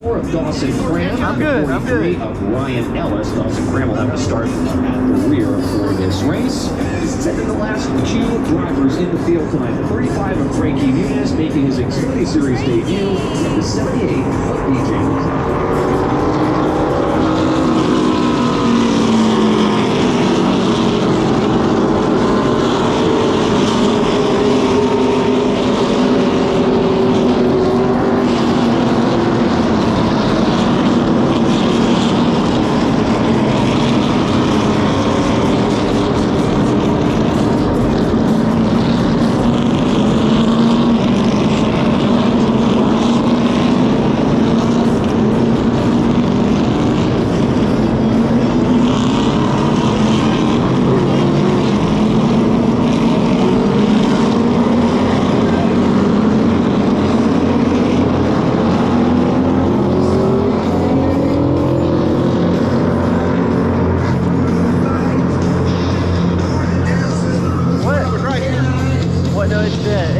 Of Dawson Cram. I'm good. I'm good. Of Ryan Ellis. Dawson Cram will have to start at the rear for this race. Second to last two drivers in the field tonight. The 35 of Frankie Muniz making his Xfinity Series debut, and the 78 of BJ Leclerc.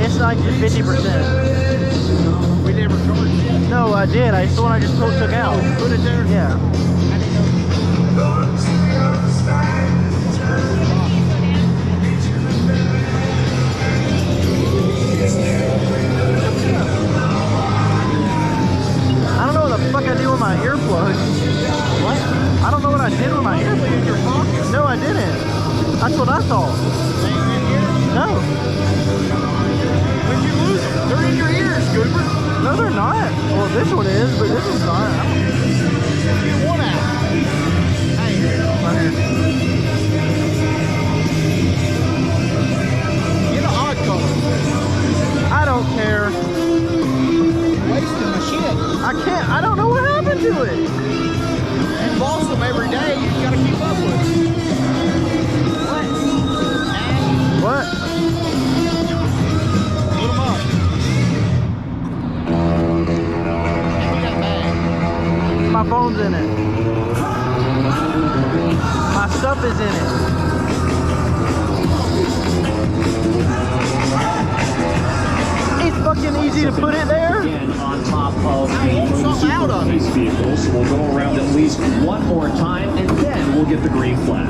It's like just 50%. We never charged it. No, I did. It's the one I just took out. Put it there? Yeah. I don't know what the fuck I did with my earplugs. What? I don't know what I did with my earplugs. No, I didn't. That's what I thought. No. When'd you lose them? They're in your ears, Goober. No, they're not. Well, this one is, but this one's not. Get one out. Hey, Right here. get an odd color. I don't care. Wasting my shit. I can't. I don't know what happened to it. You lost them every day. You gotta keep up with it. What? Put them up. Give me that bag. My phone's in it. My stuff is in it. It's fucking easy to put it there. Again, on top of the something out of these vehicles, so we'll go around at least one more time, and then we'll get the green flag.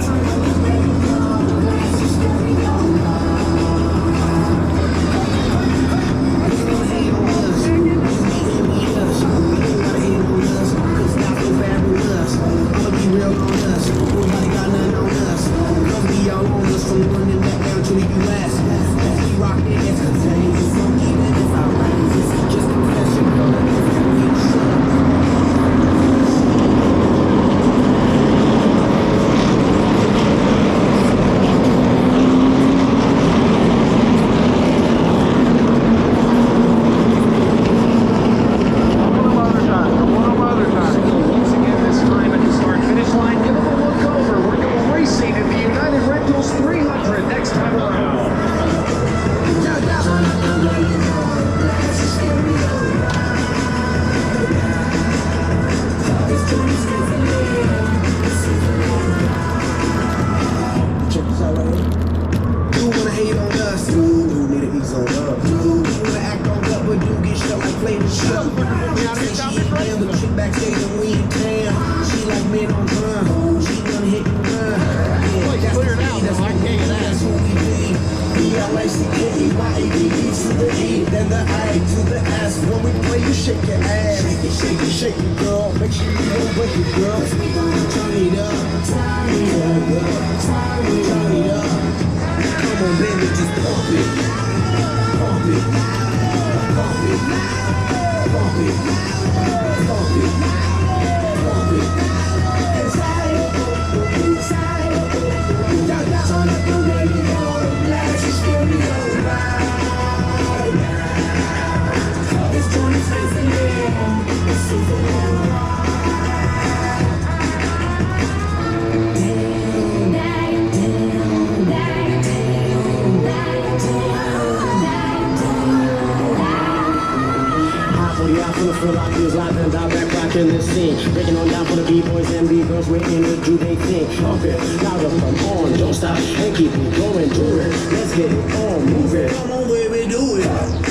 Breaking on down for the B-boys and B-girls, we're in it, do they think? Pump it, louder, come on, don't stop, and keep it going, do it. Let's get it on, move it. Come on, baby, do it.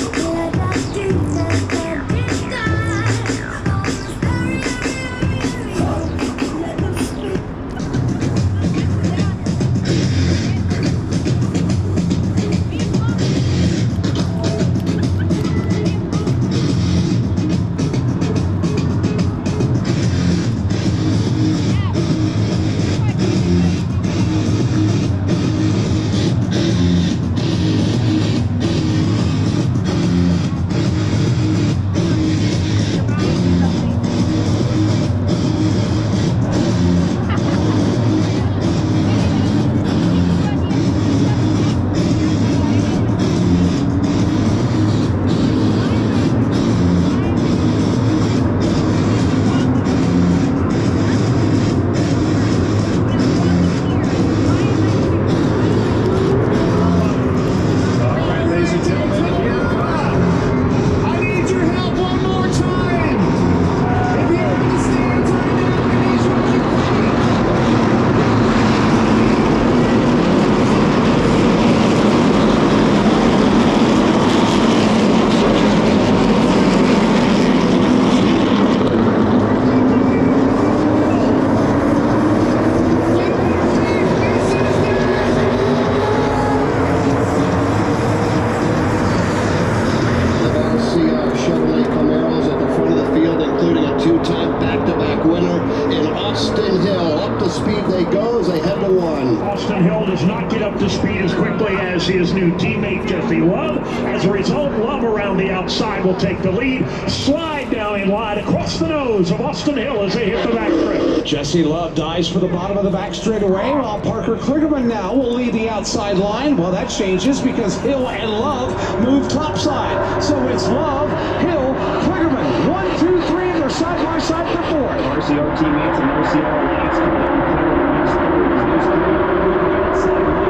two-time back-to-back winner in Austin Hill. Up to speed they go as they head to one. Austin Hill does not get up to speed as quickly as his new teammate Jesse Love. As a result, Love around the outside will take the lead. Slide down in line across the nose of Austin Hill as they hit the back strip. Jesse Love dives for the bottom of the back straightaway, while Parker Kligerman now will lead the outside line. Well, that changes because Hill and Love move topside. So it's Love, Hill, Kligerman. 1, 2, 3, and they're side by side for fourth. RCR teammates and RCR alliance come down. Kligerman is third. Those three on the outside line.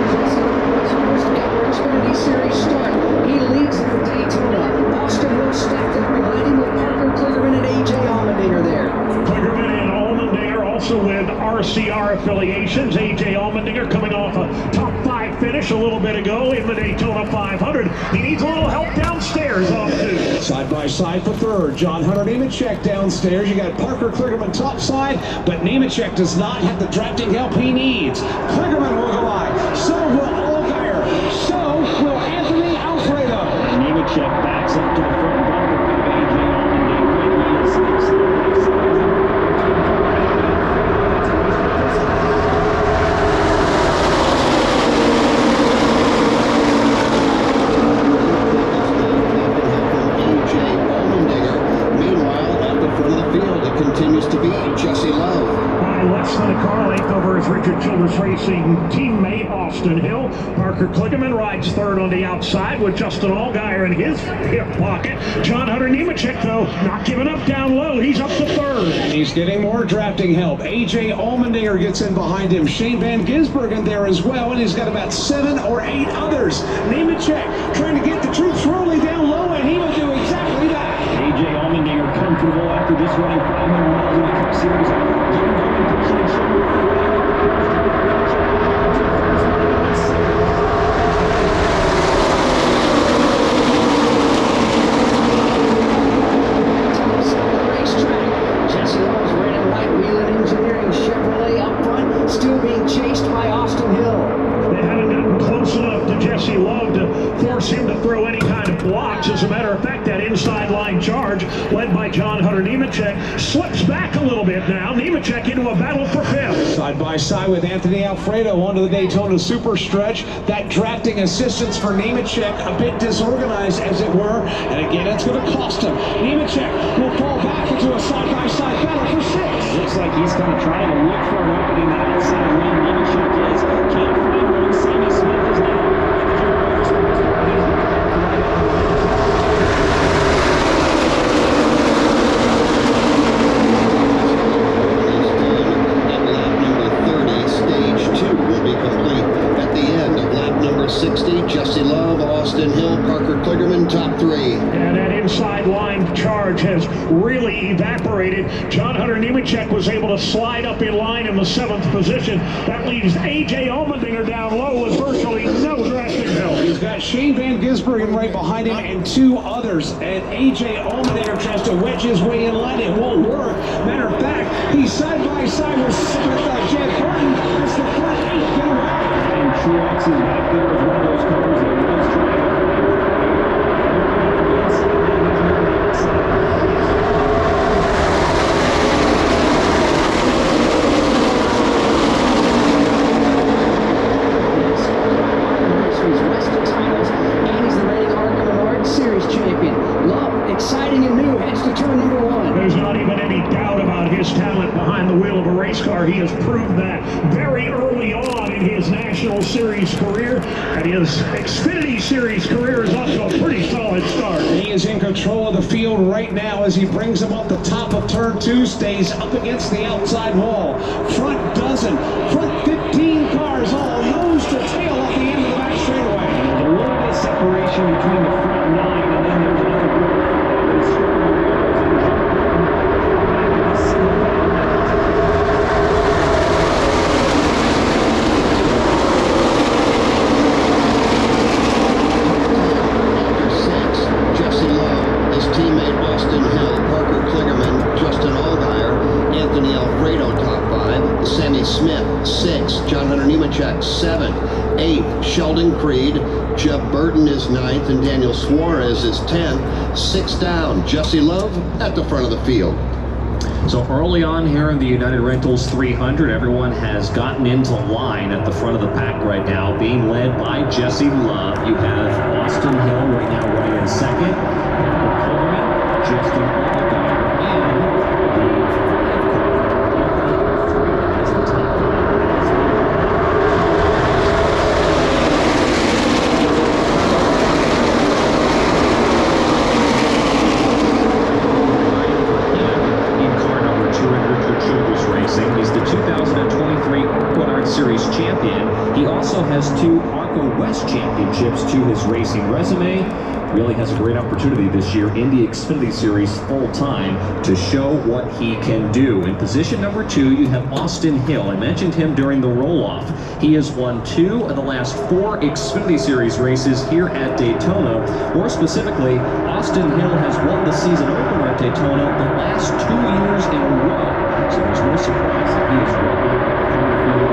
First time off, it's Xfinity Series start. He leads in the Daytona. Austin Hill stacked up behind him with Parker Kligerman and A.J. Allmendinger there. Kligerman and Allmendinger also with RCR affiliations. A.J. Allmendinger coming off a top 5 finish a little bit ago in the Daytona 500. He needs a little help downstairs off two. Side by side for third. John Hunter Nemechek downstairs. You got Parker Kligerman topside, but Nemechek does not have the drafting help he needs. Kligerman will go by. So will Allgaier. So will Anthony Alfredo. Nemechek backs up to the front bumper of A.J. Allmendinger. He is side by side. Continues to be Jesse Love. By less than a car length over his Richard Childress Racing teammate Austin Hill. Parker Kligerman rides third on the outside with Justin Allgaier in his hip pocket. John Hunter Nemechek, though, not giving up down low. He's up to third. And he's getting more drafting help. A.J. Allmendinger gets in behind him. Shane Van Gisbergen there as well, and he's got about 7 or 8 others. Nemechek trying to get the troops rolling down low, and he will do exactly that. A.J. Allmendinger comfortable after just running 500 miles in the Cup Series. Getting going, pushing and shoving. Jesse Love's red and white Wheeling Engineering Chevrolet up front, still being chased by Austin Hill. They haven't gotten close enough to Jesse Love to force him to throw any kind of blocks. As a matter of fact, that inside line charge led by John Hunter Nemechek slips back a little bit now. Nemechek into a battle for fifth. Side by side with Anthony Alfredo onto the Daytona Super Stretch. That drafting assistance for Nemechek a bit disorganized, as it were. And again, it's going to cost him. Nemechek will fall back into a side-by-side battle for 6. Looks like he's kind of trying to look for an opening the outside line. Nemechek is. Can't find one. Sammy Smith is now. At lap number 30, stage 2 will be complete. At the end of lap number 60, Jesse Love, Austin Hill, Parker Kligerman, top 3. And that inside line charge has really evaporated. John Hunter Nemechek was able to slide up in line in the 7th position. That leaves A.J. Allmendinger down low with virtually no drafting help. He's got Shane Van Gisbergen right behind him and 2 others. And A.J. Allmendinger tries to wedge his way in line. It won't work. Matter of fact, he's side by side with Jed Burton. It's the front 8 get away. And Truex is back there as one of those cars that was trying to Exciting and new, heads to turn number 1. There's not even any doubt about his talent behind the wheel of a race car. He has proved that very early on in his National Series career, and his Xfinity Series career is off to a pretty solid start. He is in control of the field right now as he brings him up the top of turn 2, stays up against the outside wall. Front dozen, front 15 cars all nose to tail at the end of the back straightaway. There's a little bit of separation between the front 9 and then there's another group of 5. Jesse Love, his teammate Austin Hill, Parker Kligerman, Justin Allgaier, Anthony Alfredo top 5, Sammy Smith 6, John Hunter Nemechek Nemechek 7th. 8th, Sheldon Creed. Jeb Burton is 9th, and Daniel Suarez is 10th. 6th down, Jesse Love at the front of the field. So early on here in the United Rentals 300, everyone has gotten into line at the front of the pack right now, being led by Jesse Love. You have Austin Hill right now running in second. Coleman, Justin Allgaier, and the 5 as the top. He's the 2023 Equinox Series champion. He also has 2 ARCA West championships to his racing resume. Really has a great opportunity this year in the Xfinity Series full-time to show what he can do. In position number 2, you have Austin Hill. I mentioned him during the roll-off. He has won 2 of the last 4 Xfinity Series races here at Daytona. More specifically, Austin Hill has won the season opener at Daytona the last 2 years in a row. So there's no surprise that he is right now at the front of the field.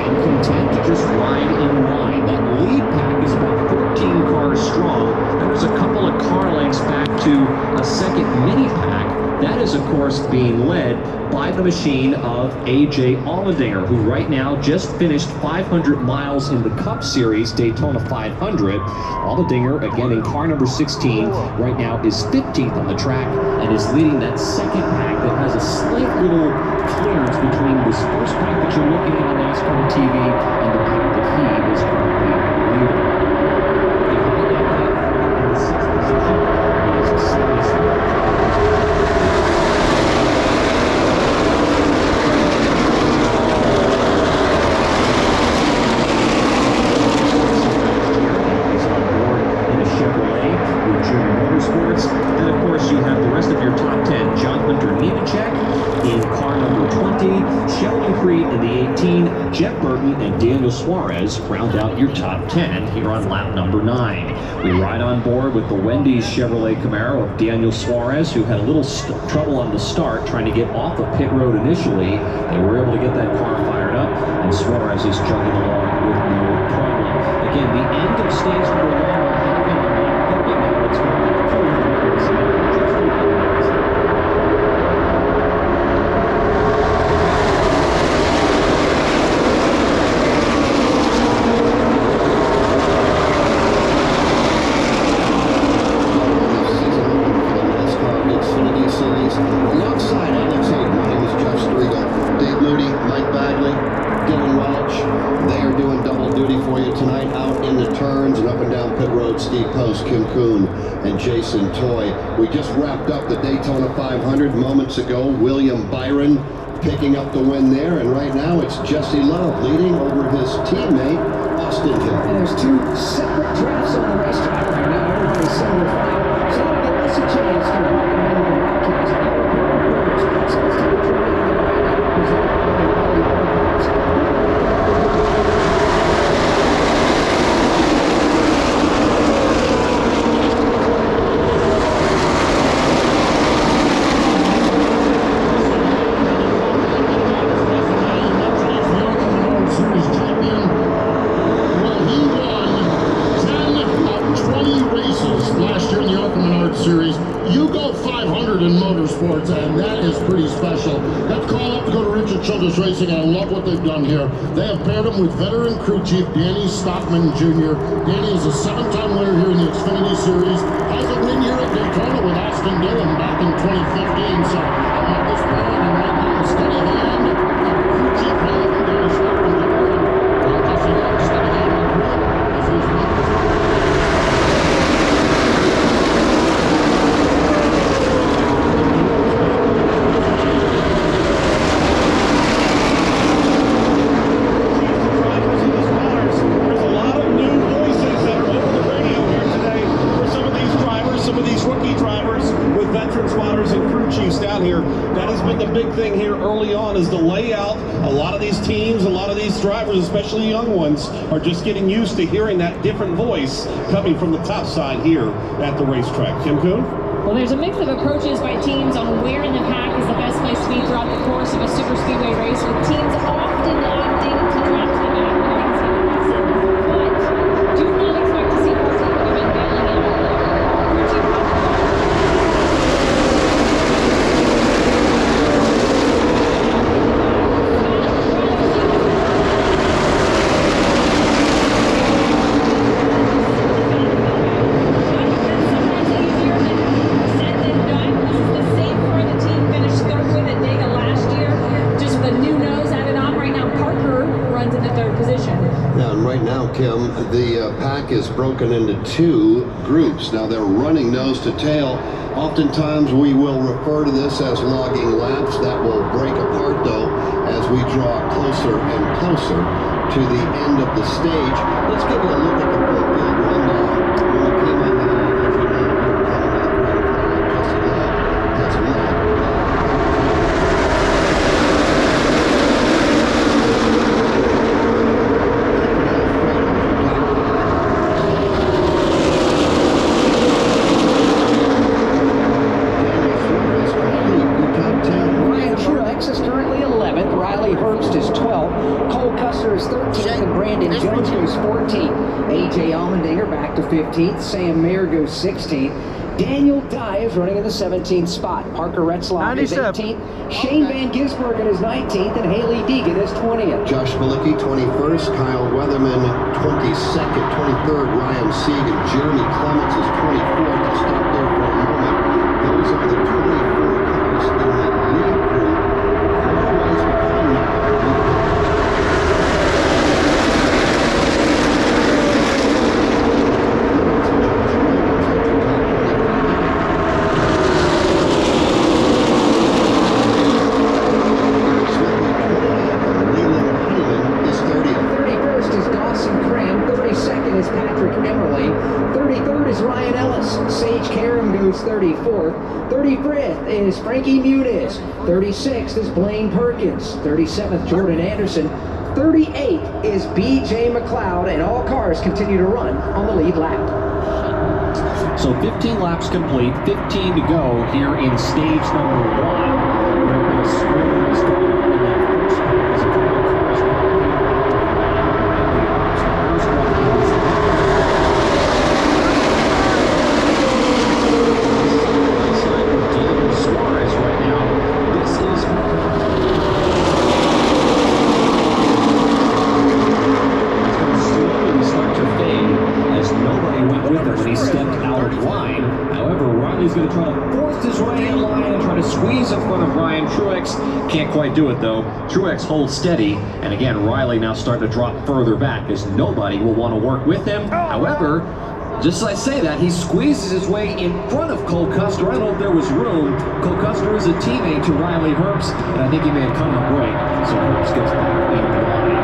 And content to just ride in line. That lead pack is about 14 cars strong. And there's a couple of car lengths back to a second mini pack. That is, of course, being led by the machine of A.J. Allmendinger, who right now just finished 500 miles in the Cup Series Daytona 500. Allmendinger, again in car number 16, right now is 15th on the track and is leading that second pack that has a slight little clearance between this first pack that you're looking at on NASCAR TV and the pack that he is currently leading. Behind that pack, in the 6th position, is Then, of course, you have the rest of your top 10. John Hunter Nemechek in car number 20, Sheldon Creed in the 18, Jeb Burton and Daniel Suarez round out your top 10 here on lap number 9. We ride on board with the Wendy's Chevrolet Camaro of Daniel Suarez, who had a little trouble on the start trying to get off the pit road initially. They were able to get that car fired up, and Suarez is chugging along with no problem. Again, the end of stage number 1 will happen on lap 30. Now let's go to the and Jason Toy. We just wrapped up the Daytona 500 moments ago. William Byron picking up the win there, and right now it's Jesse Love leading over his teammate Austin Hill. And there's 2 separate drafts on the racetrack right now. Everybody's single file. So I'm going to give us a chance to welcome into the broadcast Eric Rogers. So let's take a trip in right now. Presented by Rally Autoparts. And that is pretty special. Let's call up to go to Richard Childress Racing, and I love what they've done here. They have paired him with veteran crew chief Danny Stockman Jr. Danny is a 7-time winner here in the Xfinity Series. Has a win here at Daytona with Austin Dillon back in 2015. So I love this pair, and right now a steady hand. Crew chief Danny Stockman Jr. and Jesse Love, steady hand on the wheel as he's drivers, especially young ones, are just getting used to hearing that different voice coming from the top side here at the racetrack. Kim Kuhn? Well, there's a mix of approaches by teams on where in the pack is the best place to be throughout the course of a super speedway race, with teams often opting to drop to the back when things get aggressive. But do not expect to see Parker Cliggerman bailing out. Kim, the pack is broken into two groups. Now they're running nose to tail. Oftentimes we will refer to this as logging laps. That will break apart though as we draw closer and closer to the end of the stage. Let's give you a look at the full field rundown. When we came on the AJ Allmendinger back to 15th. Sam Mayer goes 16th. Daniel Dye is running in the 17th spot. Parker Retzlaff is 18th. Shane Van Gisbergen is 19th. And Haley Deegan is 20th. Josh Bilicki, 21st. Kyle Weatherman, 22nd. 23rd, Ryan Sieg. And Jeremy Clements is 24th. I'll stop there for a moment. Those are the 24 cars in the lead group. 4 ways behind now. Is Patrick Emerly. 33rd is Ryan Ellis. Sage Karam goes 34th. 35th is Frankie Muniz. 36th is Blaine Perkins. 37th, Jordan Anderson. 38th is BJ McLeod, and all cars continue to run on the lead lap. So 15 laps complete, 15 to go here in stage number 1. We're going to screw this going on in that first part as a couple of cars now. Suarez right now. This is slowly start to fade as nobody went with him when he stepped out of line. However, Riley's going to try to force his way in line and try to squeeze in front of Ryan Truex. Can't quite do it though. Truex holds steady, and again Riley now starting to drop further back as nobody will want to work with him. However, just as I say that, he squeezes his way in front of Cole Custer. I don't know if there was room. Cole Custer is a teammate to Riley Herbst, and I think he may have come to break. So Herbst gets back in the line.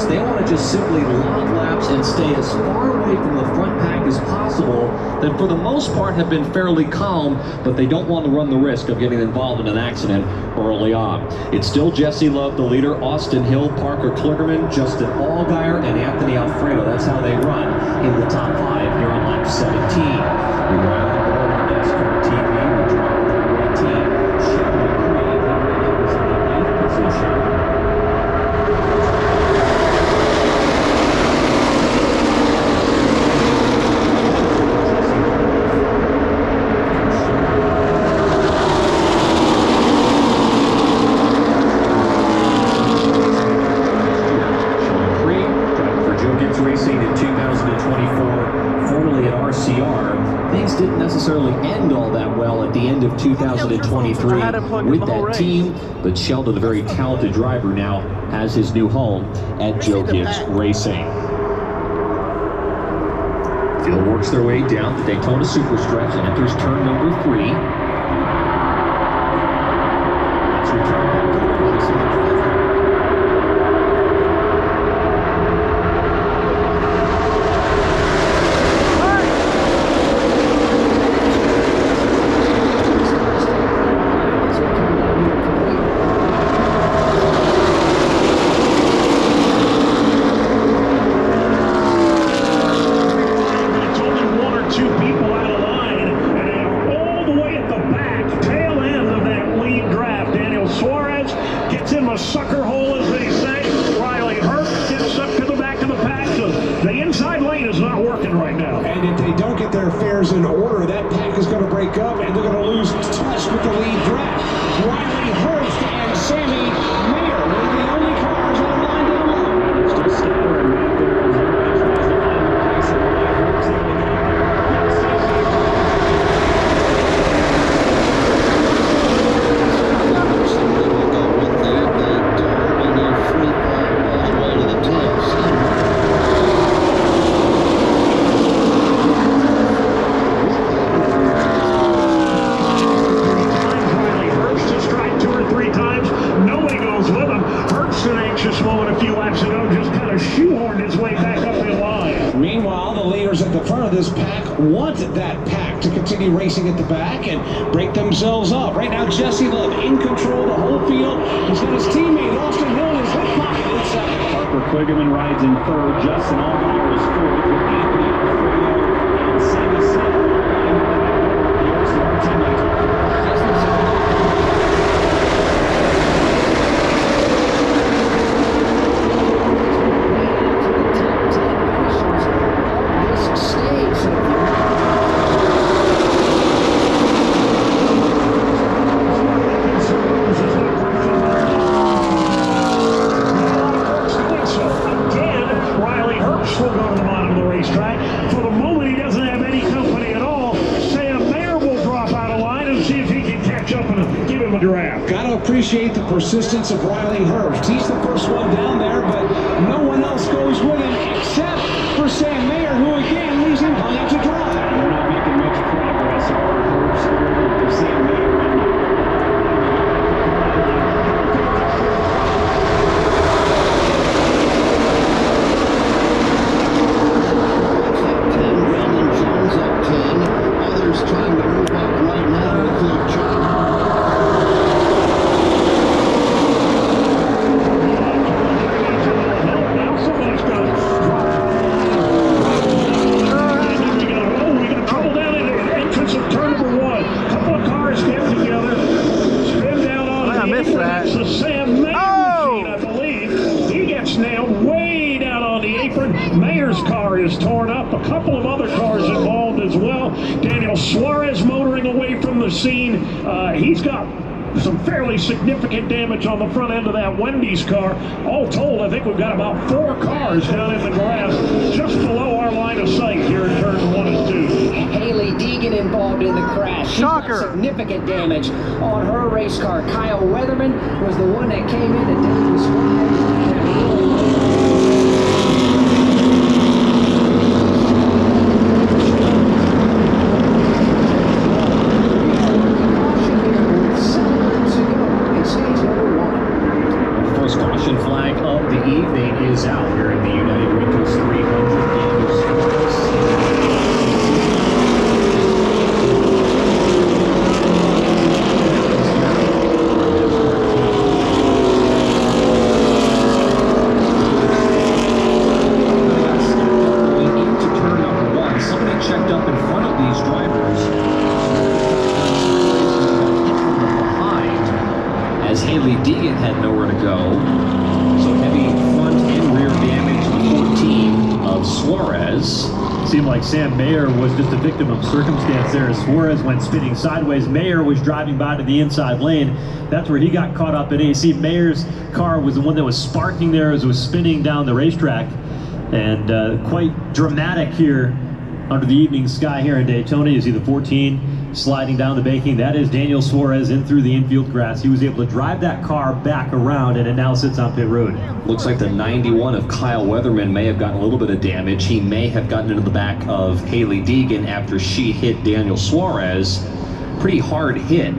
They want to just simply log laps and stay as far away from the front pack as possible that for the most part have been fairly calm, but they don't want to run the risk of getting involved in an accident early on. It's still Jesse Love, the leader, Austin Hill, Parker Kligerman, Justin Allgaier, and Anthony Alfredo. That's how they run in the top 5 here on lap 17. We ride on board on NASCAR TV. We drive with the great team. Sheldon Creed, right now is in the 8th position. Racing in 2024, formerly at RCR. Things didn't necessarily end all that well at the end of 2023 with that team, but Sheldon, a very talented driver, now has his new home at Joe Gibbs Racing. Field works their way down the Daytona Superstretch and enters turn number 3. Let's return back to the racing. Sucker hole, as they say. Riley Herbst gets up to the back of the pack. So the inside lane is not working right now. And if they don't get their affairs in order, that pack is going to break up and they're going to lose touch with the lead draft. Riley Herbst and Sammy Mayer were the only cars on line down low. It's just scattering right there as everybody tries to find the place of Riley Herbst. This pack want that pack to continue racing at the back and break themselves up. Right now, Jesse Love in control of the whole field. He's got his teammate Austin Hill in his hip pocket in second. Parker Kligerman rides in third. Justin Allgaier is fourth with Anthony Alfredo and Sammy Smith. Here's the teammate. Appreciate the persistence of Riley Herbst. He's the first one down there, but no one else goes with him except for Sam Mayer, who again leaves him hung to dry. They're not making much progress. Herbst for Sam Mayer. Brandon Jones up 10. Others trying to move up right now include John. Is torn up. A couple of other cars involved as well. Daniel Suarez motoring away from the scene. He's got some fairly significant damage on the front end of that Wendy's car. All told, I think we've got about 4 cars down in the grass just below our line of sight here in turn 1 and 2. Haley Deegan involved in the crash. She's got significant damage on her race car. Kyle Weatherman was the one that came in and described. Flag of the evening is out here in the United Rentals 300 Daniel Suarez. Going into turn number 1, somebody checked up in front of these drivers behind as Haley Deegan had nowhere to go. Heavy front and rear damage to 14 of Suarez. Seemed like Sam Mayer was just a victim of circumstance there. As Suarez went spinning sideways, Mayer was driving by to the inside lane. That's where he got caught up in it. You see Mayer's car was the one that was sparking there as it was spinning down the racetrack. And quite dramatic here under the evening sky here in Daytona. You see the 14 sliding down the banking. That is Daniel Suarez in through the infield grass. He was able to drive that car back around, and it now sits on pit road. Looks like the 91 of Kyle Weatherman may have gotten a little bit of damage. He may have gotten into the back of Haley Deegan after she hit Daniel Suarez. Pretty hard hit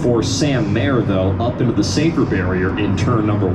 for Sam Mayer, though, up into the safer barrier in turn number 1.